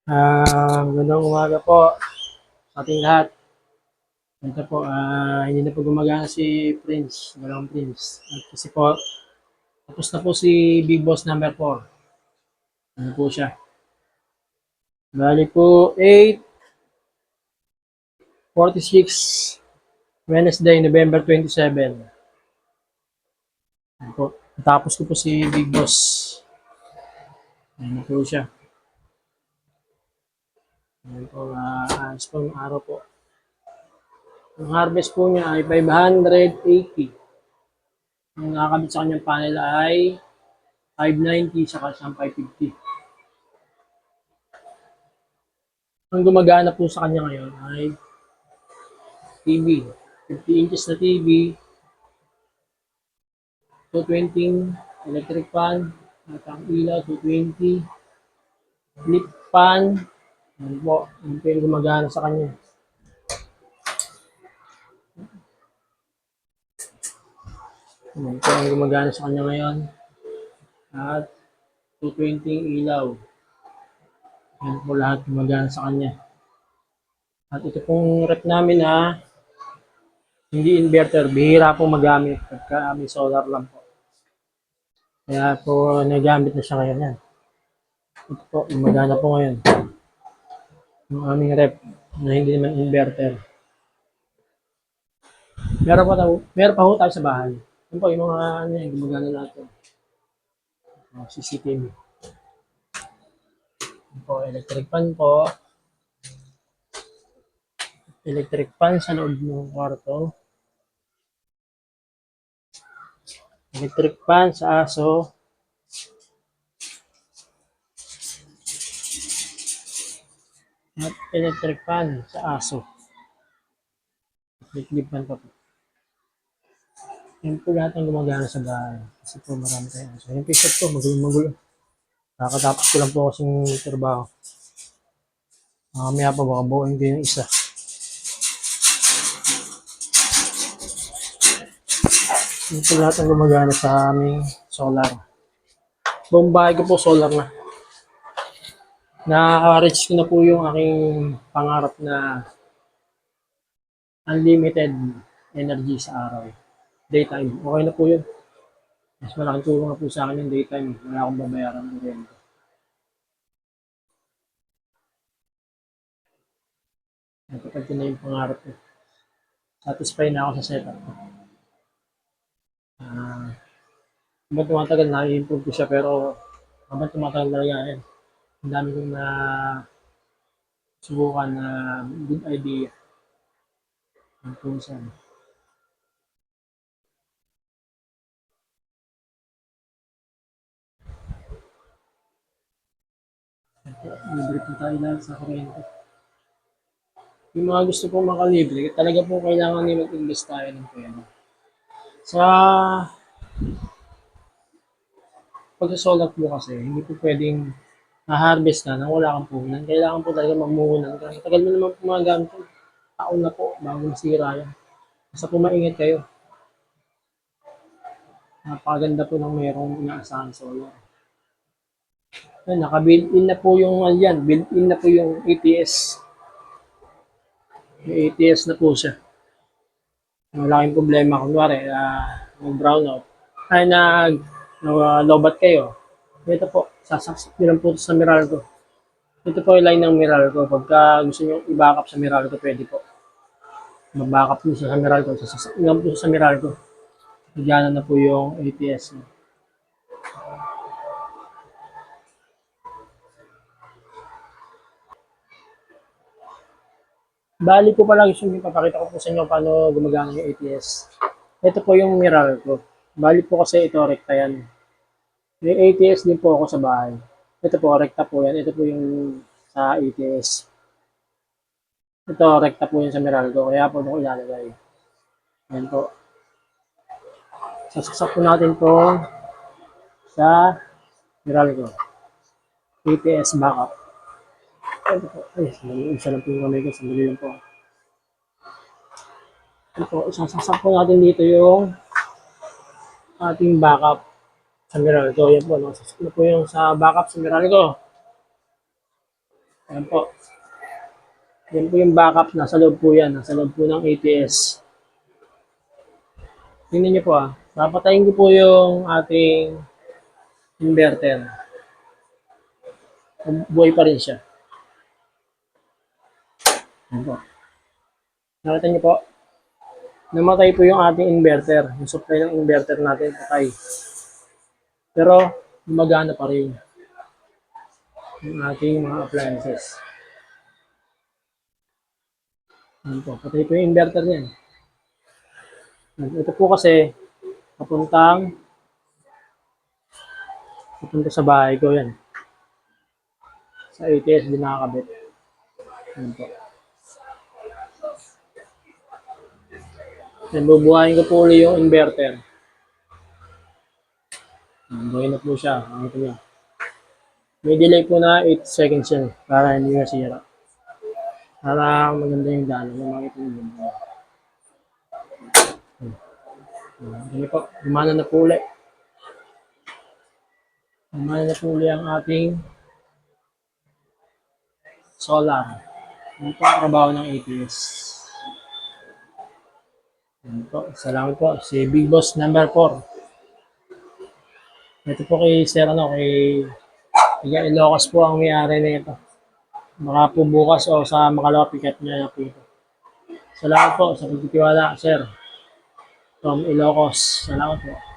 Magandang umaga po sa ating lahat. Ito po, hindi na po gumagana si Prince, walang Prince. At kasi po, tapos na po si Big Boss number 4. Ano po siya? Bali po, 8:46, Wednesday, November 27. Ano po, natapos ko po si Big Boss. Ano po siya? Ano po, ayos po yung araw po. Ang harvest po niya ay 580. Ang nakakabit sa kanyang panel ay 590 saka siyang 550. Ang gumagana po sa kanya ngayon ay TV. 50 inches na TV, 220 electric fan, at ang ilaw 220, flip fan, yan po, yung po yung gumagana sa kanya. Yan po ang gumagana sa kanya ngayon. At 220 yung ilaw. Yan po lahat gumagana sa kanya. At ito pong rep namin hindi inverter, bihira po magamit pagka may solar lang po. Kaya po nagamit na siya ngayon yan. Ito po, gumagana po ngayon. Yung aming rep na hindi naman inverter. Meron pa ho tayo sa bahay. Yun po, yung mga ano yung gumagana natin. CCTV. Yun po, electric fan po. Electric fan sa loob ng kwarto. Electric fan sa aso. At electric fan sa aso. Electric fan pa po. Yan po lahat ang gumagana sa bahay. Kasi po marami tayong aso. Yung piset po, magulo. Nakakatapos ko lang po kasing trabaho. Mamaya pa baka buuin ko yung isa. Yan po lahat ang gumagana sa aming solar. Buong bahay ko po solar na. Na-reach ko na po yung aking pangarap na unlimited energy sa araw. Daytime. Okay na po yun. Mas malaking tulong na po sa akin yung daytime. Wala akong babayaran ng rento. Napatag ko na yung pangarap ko. Satisfied na ako sa setup ko. Habang tumatagal na i-improve ko siya pero habang tumatagal talaga yan. Ang dami kong na subukan na good idea. Ang kung saan. Libre po tayo lahat sa kuryente. Yung mga gusto pong makalibre, talaga po kailangan nyo mag-invest tayo ng pera. Sa pagsa-solar po kasi, hindi po pwedeng ma-harvest na nang wala kang puhunan. Kailangan po talaga magmuhunan ka. Tagal mo naman po mga gamit. Taon na po bago masira yan. Basta po maingat kayo. Napakaganda po ng mayroong inaasahan solar. Yan, naka-built-in na po yung yan. Built-in na po yung ATS. May ATS na po siya. Malaking problema. Kunwari, nag-brownout. Ay, nag-lobat kayo. Ito po, sasaksak nyo lang po sa Meralco. Ito po yung line ng Meralco. Pagka gusto nyo i-backup sa Meralco, pwede po. Mag-backup nyo sa Meralco. Sasaksak nyo lang po sa Meralco. Nagyanan na po yung ATS. Bali po pala gusto nyo papakita ko po sa inyo paano gumagana yung ATS. Ito po yung Meralco. Bali po kasi ito, rekta yan. May ATS din po ako sa bahay. Ito po, rekta po yan. Ito po yung sa ATS. Ito, rekta po yun sa Meralco. Kaya po ito ko ilalagay. Yan po. Sasaksak po natin po sa Meralco. ATS backup. Ito po. Ay, isa lang po yung kamay ko. Sandali lang po. Ito po, sasaksak po natin dito yung ating backup sa Meralco. Yan po. Sasaksak na po yung sa backup sa Meralco. Ayan po. Yan po yung backup. Nasa loob po yan. Nasa loob po ng ATS. Tingnan niyo po ah. Papatayin ko po yung ating inverter. Buhay pa rin siya. Ayan po. Nakita niyo po. Namatay po yung ating inverter. Yung supply ng inverter natin patay. Pero gumagana pa rin yung ating mga appliances. Ayan po. Patay po yung inverter niyan. Ito po kasi papunta sa bahay ko yan. Sa ATS din nakakabit. Ayan po. Then bubuhayin ko po ulit yung inverter. Buhay na po siya. Ito niya. May delay po na 8 seconds yan para hindi masira. Para maganda yung dalo. Makita niyo yun. Ano po, gumana na po ulit. Gumana na po ulit ang ating solar. Ano po ang trabaho ng ATS? Ano po, salamat po. Si Big Boss number 4. Ito po kay Sir kay Ilocos po ang may-ari na ito. Baka po bukas o sa makalawa pick up niya na po ito. Salamat po sa pagtitiwala, Sir. From Ilocos. Salamat po.